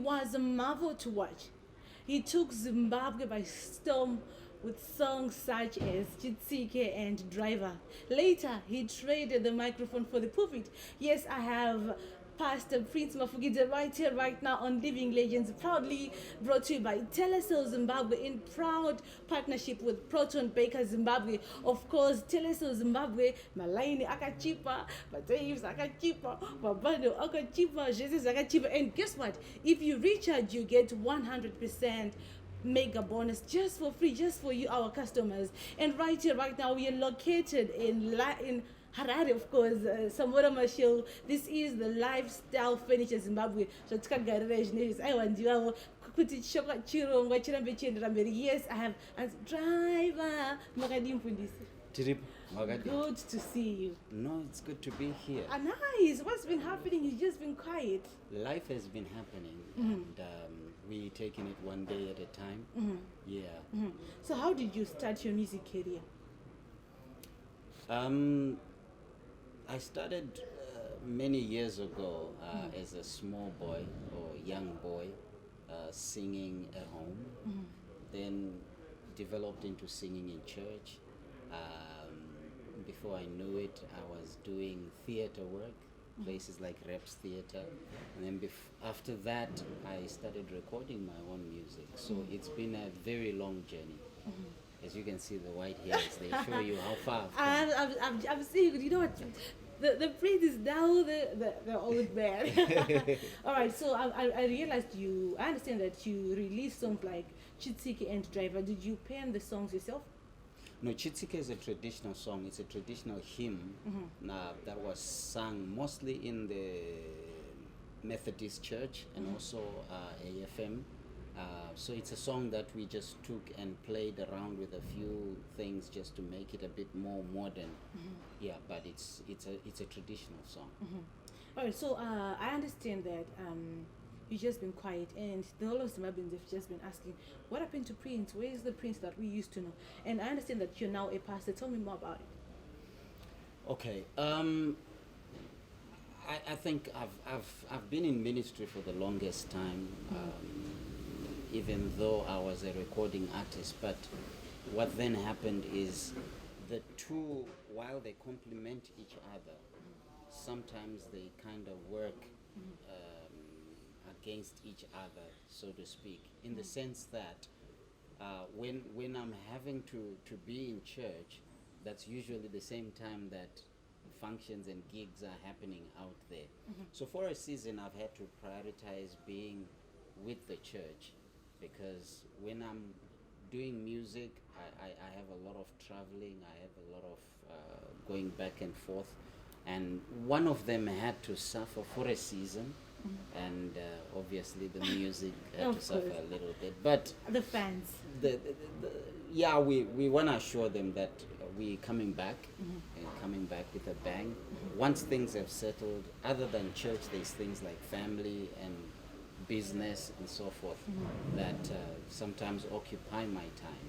Was a marvel to watch. He took Zimbabwe by storm with songs such as Chitsike and Driver. Later, he traded the microphone for the pulpit. Yes, I have Pastor Prince Mafukidze right here, right now on Living Legends, proudly brought to you by Telecel Zimbabwe in proud partnership with Proton Baker Zimbabwe. Of course, Telecel Zimbabwe, Malaini akachipa, Bataves akachipa, Babando akachipa, Jesus akachipa. And guess what? If you recharge, you get 100% mega bonus just for free, just for you, our customers. And right here, right now, we are located in Harare, of course, Samora Mashil. This is the Lifestyle Furniture Zimbabwe. Yes, I have as driver. Good to see you. No, it's good to be here. Nice. What's been happening? You've just been quiet. Life has been happening, and we're taking it one day at a time. Yeah. So how did you start your music career? I started many years ago as a small boy or young boy singing at home. Then developed into singing in church. Before I knew it, I was doing theater work, places like Reps Theater. And then after that, I started recording my own music. So it's been a very long journey. As you can see, the white hairs, they show you how far I've come. I'm seeing, you know what, the prince is now the old man. All right, so I realized I understand that you released songs like Chitsike and Driver. Did you pen the songs yourself? No, Chitsike is a traditional song. It's a traditional hymn that was sung mostly in the Methodist Church and also AFM. So it's a song that we just took and played around with a few things just to make it a bit more modern. Yeah, but it's a traditional song. All right, so I understand that you've just been quiet, and the whole of Zimbabweans have just been asking, what happened to Prince? Where is the Prince that we used to know? And I understand that you're now a pastor. Tell me more about it. Okay. I think I've been in ministry for the longest time. Even though I was a recording artist, but what then happened is the two, while they complement each other, sometimes they kind of work against each other, so to speak, in the sense that when I'm having to be in church, that's usually the same time that functions and gigs are happening out there. So for a season, I've had to prioritize being with the church, because when I'm doing music, I have a lot of traveling, I have a lot of going back and forth, and one of them had to suffer for a season, and obviously the music had to suffer a little bit. But the fans, we want to assure them that we're coming back, and coming back with a bang. Once things have settled, other than church, there's things like family and business and so forth that sometimes occupy my time.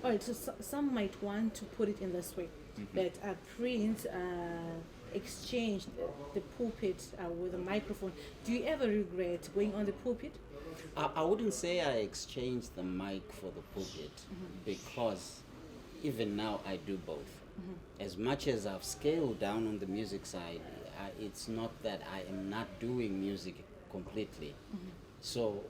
All right, so some might want to put it in this way, that Prince exchanged the pulpit with a microphone. Do you ever regret going on the pulpit? I wouldn't say I exchanged the mic for the pulpit, because even now I do both. As much as I've scaled down on the music side, it's not that I am not doing music completely. So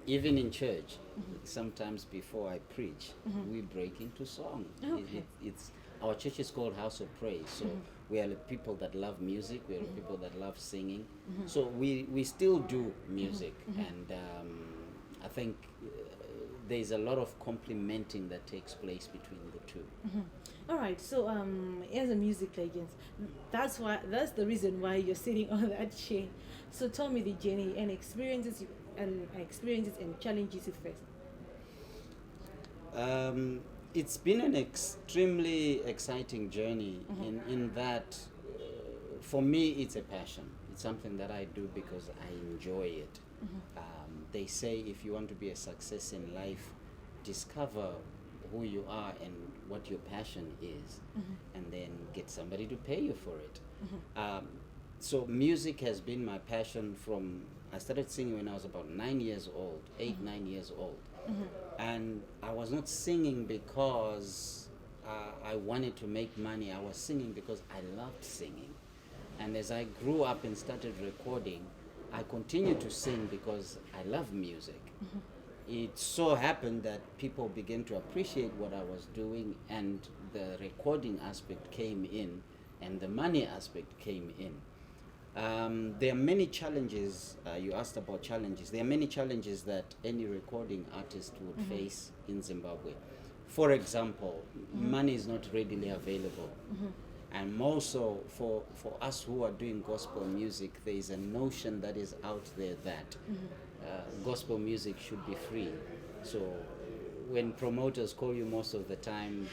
even in church, sometimes before I preach, we break into song. Okay. It's our church is called House of Praise, so we are the people that love music. We are the people that love singing. So we still do music, and I think there's a lot of complementing that takes place between the two. All right. So as a music legend, that's the reason why you're sitting on that chair. So tell me the journey and experiences and challenges you faced. It's been an extremely exciting journey in that for me it's a passion. It's something that I do because I enjoy it. They say if you want to be a success in life, discover who you are and what your passion is, and then get somebody to pay you for it. So music has been my passion from I started singing when I was about 9 years old, 9 years old. And I was not singing because I wanted to make money. I was singing because I loved singing. And as I grew up and started recording, I continued to sing because I love music. It so happened that people began to appreciate what I was doing, and the recording aspect came in and the money aspect came in. There are many challenges. You asked about challenges. There are many challenges that any recording artist would face in Zimbabwe. For example, money is not readily available. And more so for us who are doing gospel music, there is a notion that is out there that gospel music should be free. So when promoters call you most of the time,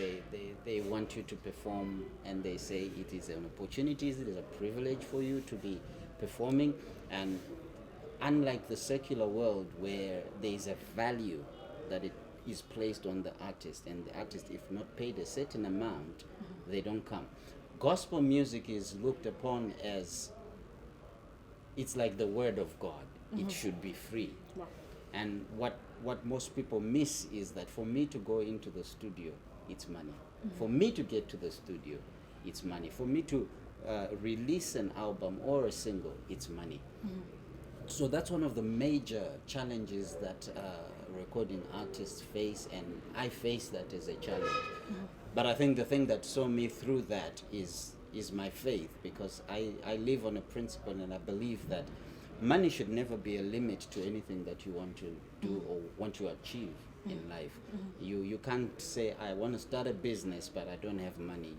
they want you to perform, and they say it is an opportunity, it is a privilege for you to be performing. And unlike the secular world where there is a value that it is placed on the artist, and the artist, if not paid a certain amount, they don't come. Gospel music is looked upon as, it's like the word of God. It should be free. Wow. And what most people miss is that for me to go into the studio, it's money. For me to get to the studio, it's money. For me to release an album or a single, it's money. So that's one of the major challenges that recording artists face, and I face that as a challenge. But I think the thing that saw me through that is my faith, because I live on a principle, and I believe that money should never be a limit to anything that you want to do or want to achieve in life. You can't say I want to start a business but I don't have money.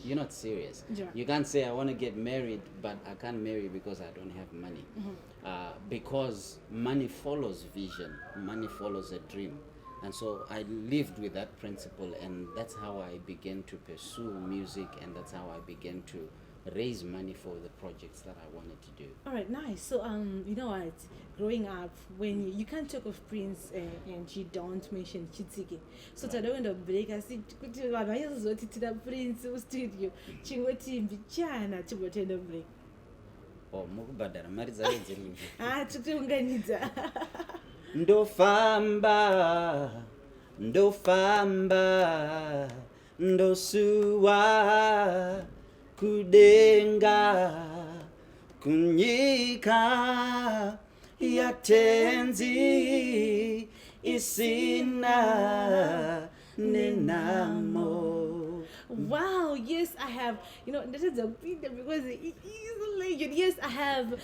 You're not serious. Yeah. You can't say I want to get married but I can't marry because I don't have money. Because money follows vision, money follows a dream. And so I lived with that principle, and that's how I began to pursue music, and that's how I began to raise money for the projects that I wanted to do. All right, nice. So, you know what? Growing up, when you can't talk of Prince and you don't mention Chitsike. So, today when the break, I see Prince studio. Chingoti mbichana chibotenda break. Oh, mukubhadhara mari dzake dziri. Tutiunganidza. Ndofamba, ndosuwa kudenga, kunyika yatenzi isina nenamo. Wow, yes, I have. You know, that is a big deal because he is a legend. Yes, I have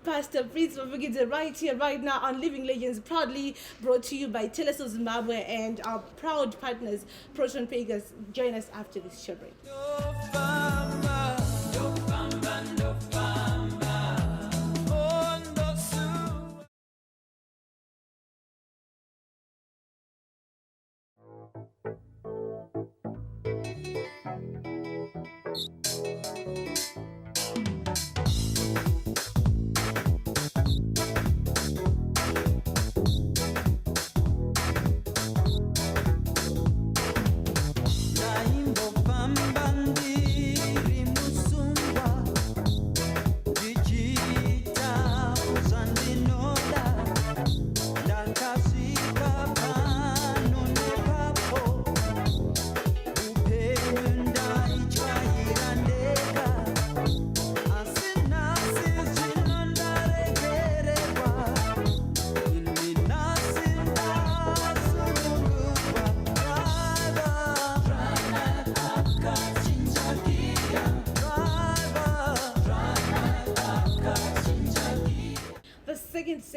Pastor Prince Mafukidze right here, right now on Living Legends, proudly brought to you by Teleso Zimbabwe and our proud partners, Proton Pagers. Join us after this short break.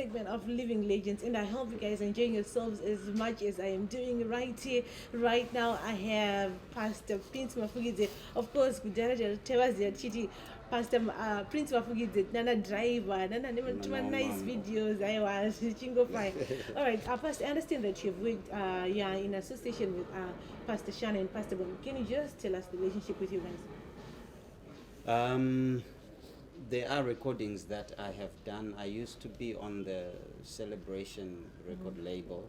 segment of Living Legends, and I hope you guys are enjoying yourselves as much as I am doing right here. Right now, I have Pastor Prince Mafukidze. Of course, Kudara Tewazi Chiti. Pastor Prince Mafukidze, Nana driver, Nana never nice videos. I was chingo fine. All right, Pastor, I understand that you've worked, yeah, in association with Pastor Shanna and Pastor Bon. Can you just tell us the relationship with you guys? There are recordings that I have done. I used to be on the Celebration record label,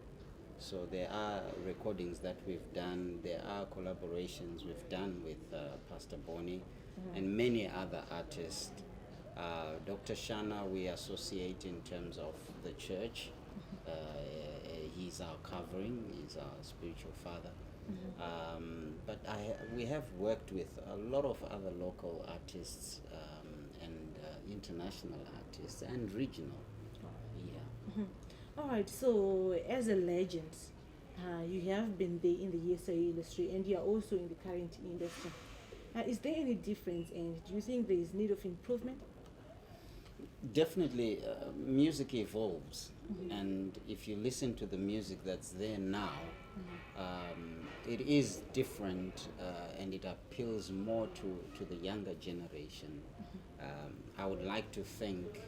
so there are recordings that we've done. There are collaborations we've done with Pastor Bonnie and many other artists. Dr. Shanna, we associate in terms of the church. He's our covering, he's our spiritual father. But we have worked with a lot of other local artists and international artists and regional. Yeah. All right, so as a legend, you have been there in the ESA industry and you are also in the current industry. Is there any difference, and do you think there is need of improvement? Definitely, music evolves, and if you listen to the music that's there now, it is different and it appeals more to the younger generation. I would like to think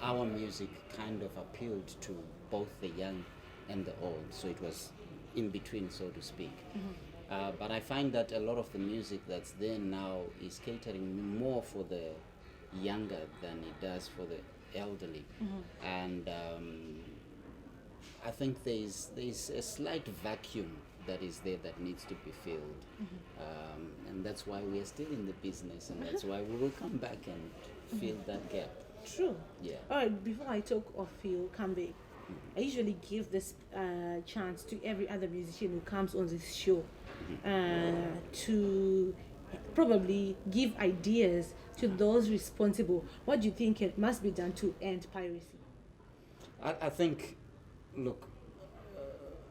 our music kind of appealed to both the young and the old, so it was in between, so to speak. But I find that a lot of the music that's there now is catering more for the younger than it does for the elderly. And I think there's a slight vacuum that is there that needs to be filled. And that's why we are still in the business, and that's why we will come back and fill that gap. True. Yeah. All right, before I talk of your comeback, I usually give this chance to every other musician who comes on this show to probably give ideas to those responsible. What do you think it must be done to end piracy? I think, look,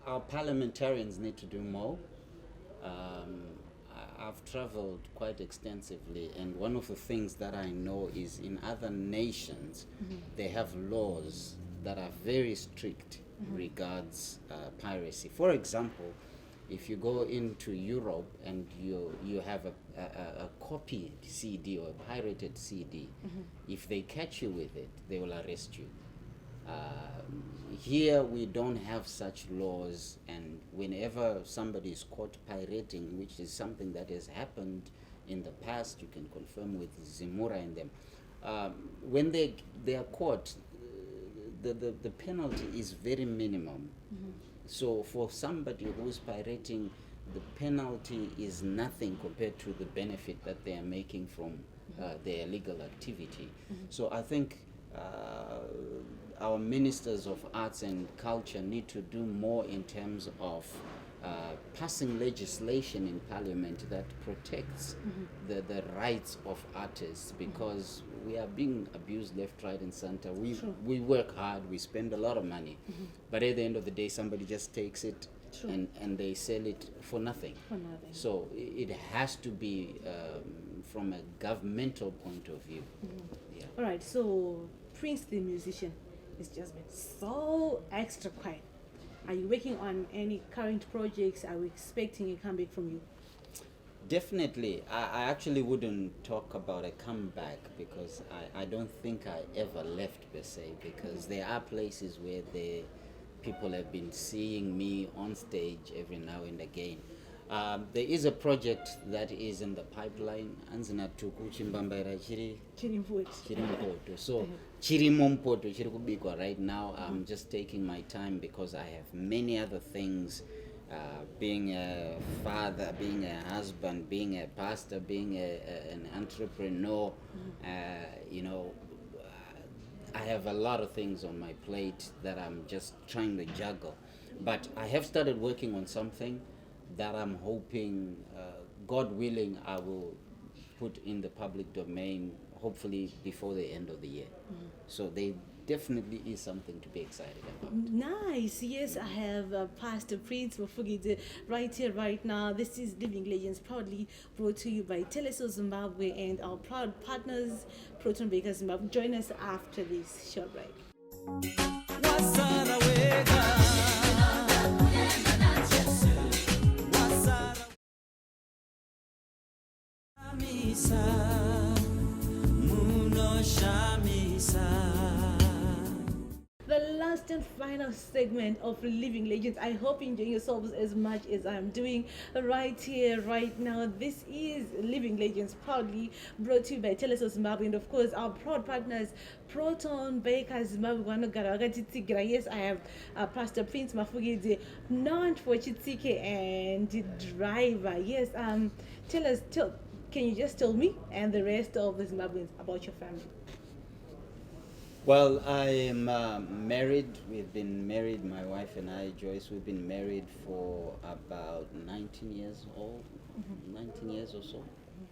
our parliamentarians need to do more. I've traveled quite extensively, and one of the things that I know is in other nations, they have laws that are very strict regards piracy. For example, if you go into Europe and you have a copied CD or a pirated CD, if they catch you with it, they will arrest you. Here we don't have such laws, and whenever somebody is caught pirating, which is something that has happened in the past, you can confirm with Zimura and them, when they are caught, the penalty is very minimum. So for somebody who's pirating, the penalty is nothing compared to the benefit that they are making from their illegal activity. So I think our ministers of arts and culture need to do more in terms of passing legislation in parliament that protects the rights of artists, because we are being abused left, right and center. We work hard, we spend a lot of money, but at the end of the day somebody just takes it and they sell it for nothing. So it has to be from a governmental point of view. Yeah. All right, so Prince the musician has just been so extra quiet. Are you working on any current projects? Are we expecting a comeback from you? Definitely. I actually wouldn't talk about a comeback, because I don't think I ever left per se, because there are places where the people have been seeing me on stage every now and again. There is a project that is in the pipeline. Anzina tuku chimbambaira chiri mpoto. So chiri mumpoto chiri kubikwa right now. I'm just taking my time because I have many other things. Being a father, being a husband, being a pastor, being an entrepreneur, you know, I have a lot of things on my plate that I'm just trying to juggle. But I have started working on something that I'm hoping, God willing, I will put in the public domain, hopefully before the end of the year. So they definitely is something to be excited about. Nice. Yes, I have Pastor Prince Mafukidze right here, right now. This is Living Legends, proudly brought to you by Teleso Zimbabwe and our proud partners, Proton Baker Zimbabwe. Join us after this short break. Wasara wega. Wasara shamisa. Muno shamisa. The last and final segment of Living Legends. I hope you're enjoying yourselves as much as I'm doing right here, right now. This is Living Legends, proudly brought to you by Teleso Zimbabwe, and of course our proud partners, Proton Baker Zimbabwe. Yes, I have Pastor Prince Mafukidze, known for Chitsike and driver. Yes, can you just tell me and the rest of the Zimbabweans about your family? Well, I am married. We've been married, my wife and I, Joyce. We've been married for about 19 years old, 19 years or so.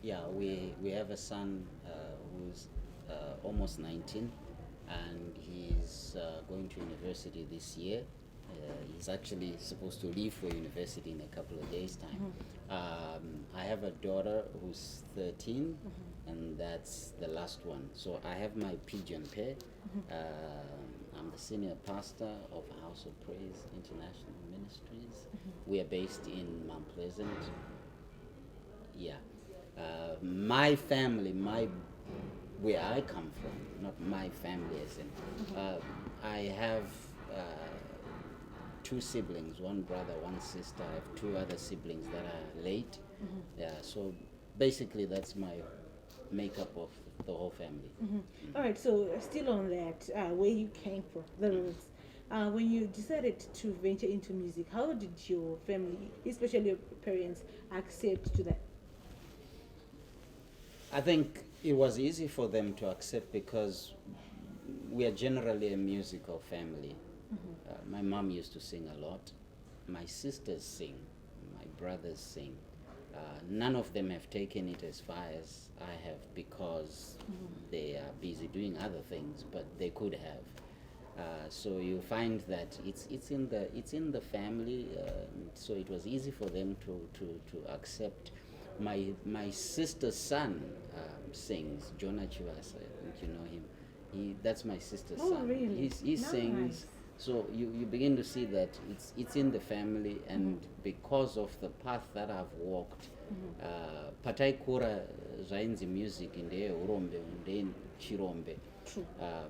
Yeah, we have a son who's almost 19, and he's going to university this year. He's actually supposed to leave for university in a couple of days' time. I have a daughter who's 13, and that's the last one. So I have my pigeon pair. I'm the senior pastor of House of Praise International Ministries. We are based in Mount Pleasant. Yeah. My family, where I come from, not my family as in, I have two siblings, one brother, one sister. I have two other siblings that are late. Yeah, so basically that's my makeup of the whole family. All right, so still on that, where you came from, the roots. When you decided to venture into music, how did your family, especially your parents, accept to that? I think it was easy for them to accept because we are generally a musical family. My mom used to sing a lot. My sisters sing. My brothers sing. None of them have taken it as far as I have because they are busy doing other things, but they could have. So you find that it's in the family. So it was easy for them to accept. My sister's son sings. Jonah Chivasa, don't you know him? That's my sister's son. Oh, really? He Nice. sings. So you begin to see that it's in the family, and because of the path that I've walked, pataikura zvainzi music ndeye urombe ndeye chirombe.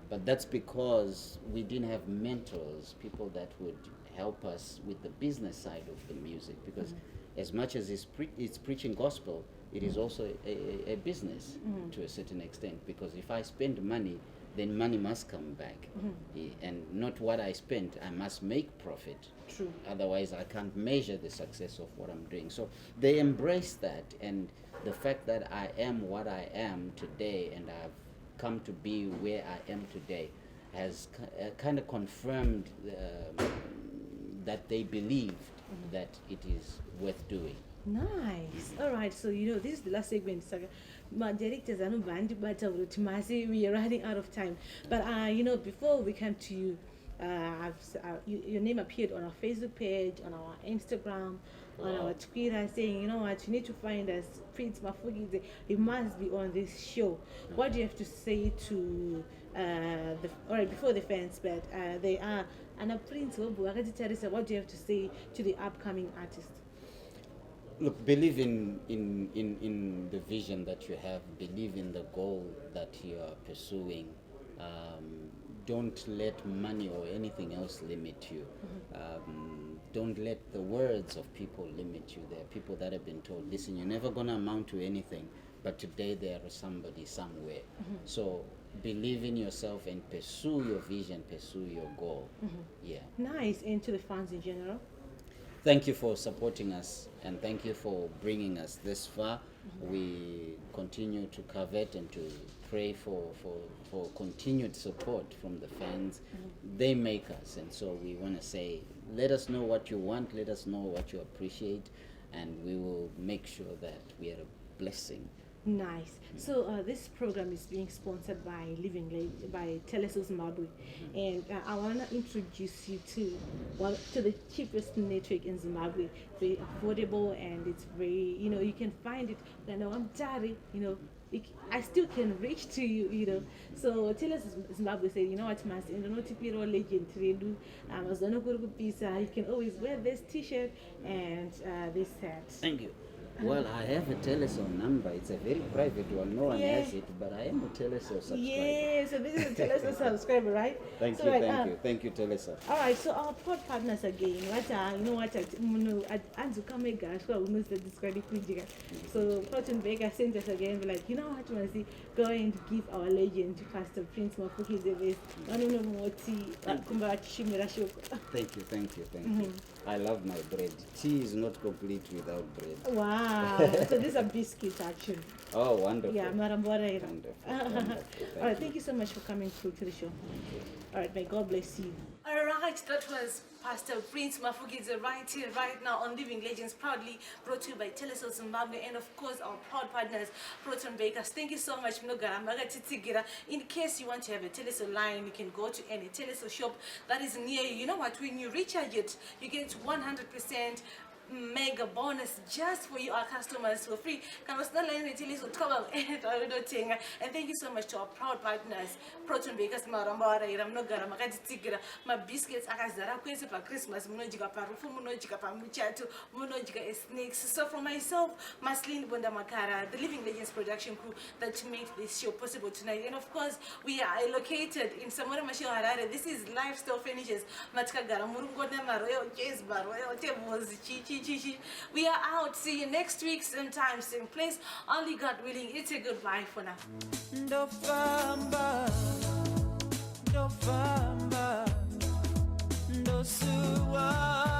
But that's because we didn't have mentors, people that would help us with the business side of the music, because as much as it's preaching gospel, it is also a business to a certain extent, because if I spend money, then money must come back. And not what I spent, I must make profit. True. Otherwise, I can't measure the success of what I'm doing. So they embrace that, and the fact that I am what I am today, and I've come to be where I am today, has kind of confirmed that they believed that it is worth doing. Nice. All right, so this is the last segment. My directors are not banned, but we are running out of time. But before we come to you, your name appeared on our Facebook page, on our Instagram, on our Twitter, saying, you need to find us, Prince Mafukidze. You must be on this show. What do you have to say to before the fans? But they are, and a Prince, what do you have to say to the upcoming artists? Look, believe in the vision that you have. Believe in the goal that you are pursuing. Don't let money or anything else limit you. Don't let the words of people limit you. There are people that have been told, listen, you're never going to amount to anything, but today there is somebody somewhere. So believe in yourself and pursue your vision, pursue your goal. Yeah. Nice. And to the fans in general? Thank you for supporting us, and thank you for bringing us this far. We continue to covet and to pray for continued support from the fans. They make us, and so we want to say, let us know what you want, let us know what you appreciate, and we will make sure that we are a blessing. Nice. So this program is being sponsored by by Teleso Zimbabwe, and I want to introduce you to the cheapest network in Zimbabwe. Very affordable, and it's very you can find it. I still can reach to you, you know. So tell us, Zimbabwe said, you know what, Mas, in the Notipiro legend, you can always wear this T-shirt and this hat. Thank you. Well, I have a telephone number. It's a very private one. No one Yeah. has it, but I am a Telesur subscriber. Yeah, so this is a Telesur subscriber, right? Thank So, you, right, thank you, Telesur. All right, so our pod partners again. What you know what? Anzu Kamega, so we must describe it. So Proton Baker sent us again. We're like, you know what? Must go and give our legend, Pastor Prince Mafukidze this. I don't know what Thank you. I love my bread. Tea is not complete without bread. Wow. So these are biscuits actually. Oh, wonderful. Yeah, Marambora. Wonderful. All right, thank you so much for coming through to the show. All right, may God bless you. All right, that was Pastor Prince Mafukidze right here, right now on Living Legends, proudly brought to you by Telesur Zimbabwe and of course our proud partners, Proton Bakers. Thank you so much, Mnogara. In case you want to have a Telesur line, you can go to any Telesur shop that is near you. You know what? When you recharge it, you get 100% mega bonus just for you, our customers, for free. And thank you so much to our proud partners, Proton Bakers, my biscuits akazara kwese pa Christmas, munojika pa rufu, munojika pa muchato, munojika snakes. So for myself, Maslin Bondamakara, the Living Legends production crew that made this show possible tonight, and of course we are located in Samora Mashio Harare. This is Lifestyle Finishes, Matkagara Murungona Maroyo, Jazz Baroyo, Tebos, Chi. We are out. See you next week, same time, same place. Only God willing. It's a goodbye for now. Ndofamba, ndofamba, ndosuwa.